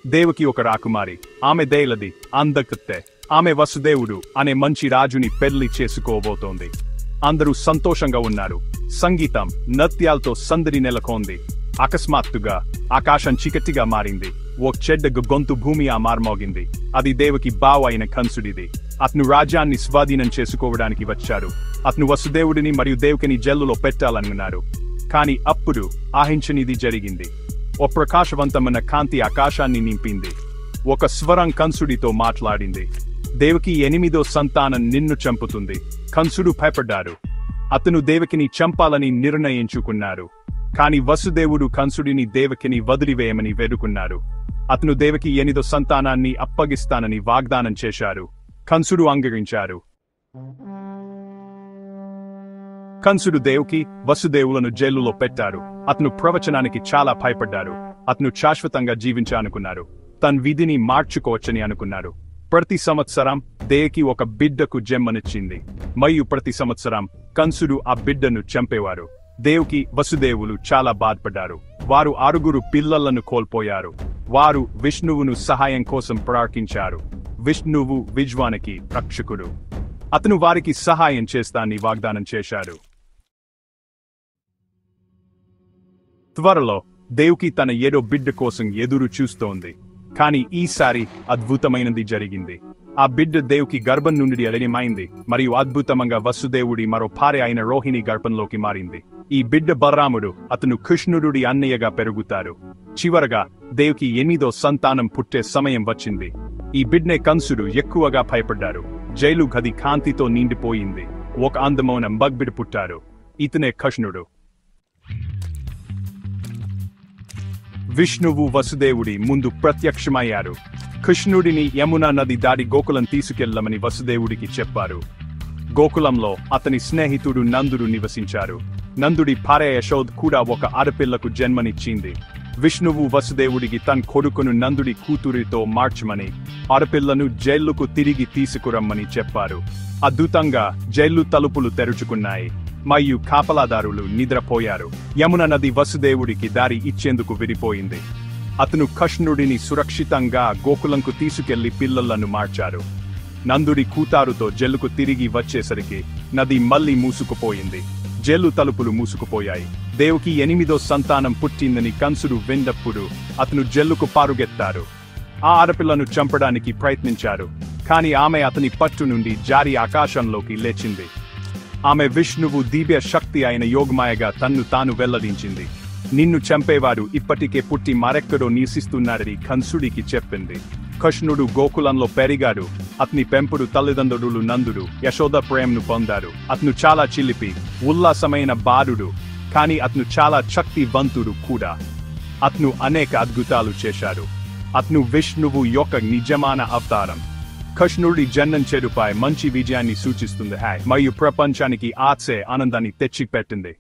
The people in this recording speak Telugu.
దేవకి ఒక రాకుమారి. ఆమె దయలది, అందకత్తె. ఆమె వసుదేవుడు అనే మంచి రాజుని పెళ్లి చేసుకోబోతోంది. అందరూ సంతోషంగా ఉన్నారు. సంగీతం, నృత్యాలతో సందడి నెలకొంది. అకస్మాత్తుగా ఆకాశం చీకటిగా మారింది. ఓ చెడ్డ గొంతు భూమి మార్మోగింది. అది దేవకి బావ అయిన కంసుడిది. అతను రాజ్యాన్ని స్వాధీనం చేసుకోవడానికి వచ్చారు. అతను వసుదేవుడిని మరియు దేవకిని జైలులో పెట్టాలనుకున్నారు. కాని అప్పుడు ఆహించనిది జరిగింది. ఓ ప్రకాశవంతమైన కాంతి ఆకాశాన్ని నింపింది. ఒక స్వరం కంసుడితో మాట్లాడింది. దేవకి 8వ సంతానం నిన్ను చంపుతుంది. కంసుడు భయపడ్డారు. అతను దేవకిని చంపాలని నిర్ణయించుకున్నారు. కాని వసుదేవుడు కంసుడిని దేవకిని వదిలివేయమని వేడుకున్నారు. అతను దేవకి 8వ సంతానాన్ని అప్పగిస్తానని వాగ్దానం చేశారు. కంసుడు అంగీకరించారు. కంసుడు దేవకి, వసుదేవులను జైలులో పెట్టారు. అతను ప్రవచనానికి చాలా భయపడ్డారు. అతను శాశ్వతంగా జీవించాలనుకున్నారు. తన విధిని మార్చుకోవచ్చని అనుకున్నారు. ప్రతి సంవత్సరం దేవకి ఒక బిడ్డకు జన్మనిచ్చింది. మరియు ప్రతి సంవత్సరం కంసుడు ఆ బిడ్డను చంపేవారు. దేవకి, వసుదేవులు చాలా బాధపడ్డారు. వారు 6 పిల్లలను కోల్పోయారు. వారు విష్ణువును సహాయం కోసం ప్రార్థించారు. విష్ణువు విజ్వానికి రక్షకుడు. అతను వారికి సహాయం చేస్తానని వాగ్దానం చేశాడు. త్వరలో దేవకి తన 7వ బిడ్డ కోసం ఎదురు చూస్తోంది. కాని ఈసారి అద్భుతమైనది జరిగింది. ఆ బిడ్డ దేవకి గర్భం నుండి అలయమైంది మరియు అద్భుతంగా వసుదేవుడి మరో భార్య అయిన రోహిణి గర్భంలోకి మారింది. ఈ బిడ్డ బలరాముడు. అతను కృష్ణుడి అన్నయ్యగా పెరుగుతారు. చివరగా దేవకి 8వ సంతానం పుట్టే సమయం వచ్చింది. ఈ బిడ్డనే కంసుడు ఎక్కువగా భయపడ్డారు. జైలు గది కాంతితో నిండిపోయింది. ఒక అందమైన మగబిడ్డ పుట్టారు. ఇతనే కృష్ణుడు. విష్ణువు వసుదేవుడి ముందు ప్రత్యక్షమయ్యారు. కృష్ణుడిని యమునా నది దాడి గోకులం తీసుకెళ్లమని వసుదేవుడికి చెప్పారు. గోకులంలో అతని స్నేహితుడు నందుడు నివసించారు. నందుడి భార్య యశోద కూడా ఒక ఆడపిల్లకు జన్మనిచ్చింది. విష్ణువు వసుదేవుడికి తన కొడుకును నందుడి కూతురితో మార్చమని, ఆడపిల్లను జైలుకు తిరిగి తీసుకురమ్మని చెప్పారు. అద్భుతంగా జైలు తలుపులు తెరుచుకున్నాయి మరియు కాపలాదారులు నిద్రపోయారు. యమున నది వసుదేవుడికి దారి ఇచ్చేందుకు విడిపోయింది. అతను కృష్ణుడిని సురక్షితంగా గోకులంకు తీసుకెళ్లి పిల్లలను మార్చారు. నందుడి కూతురుతో జైలుకు తిరిగి వచ్చేసరికి నది మళ్లీ మూసుకుపోయింది. జైలు తలుపులు మూసుకుపోయాయి. దేవకి 8వ సంతానం పుట్టిందని కంసుడు విన్నప్పుడు అతను జైలుకు పారుగెత్తారు. ఆ ఆడపిల్లను చంపడానికి ప్రయత్నించారు. కాని ఆమె అతని పట్టు నుండి జారి ఆకాశంలోకి లేచింది. ఆమె విష్ణువు దివ్య శక్తి అయిన యోగమాయగా తన్ను తాను వెల్లడించింది. నిన్ను చంపేవాడు ఇప్పటికే పుట్టి మరెక్కడో నివసిస్తున్నాడని కంసుడికి చెప్పింది. కృష్ణుడు గోకులంలో పెరిగాడు. అతని పెంపుడు తల్లిదండ్రులు నందుడు, యశోద ప్రేమను పొందారు. అతను చాలా చిలిపి, ఉల్లాసమైన బాలుడు. కాని అతను చాలా శక్తివంతుడు కూడా. అతను అనేక అద్భుతాలు చేశాడు. అతను విష్ణువు యొక్క నిజమైన అవతారం. కృష్ణుడి జన్మం చెడుపై మంచి విజయాన్ని సూచిస్తుంది మరియు ప్రపంచానికి ఆనందాన్ని తెచ్చిపెట్టింది.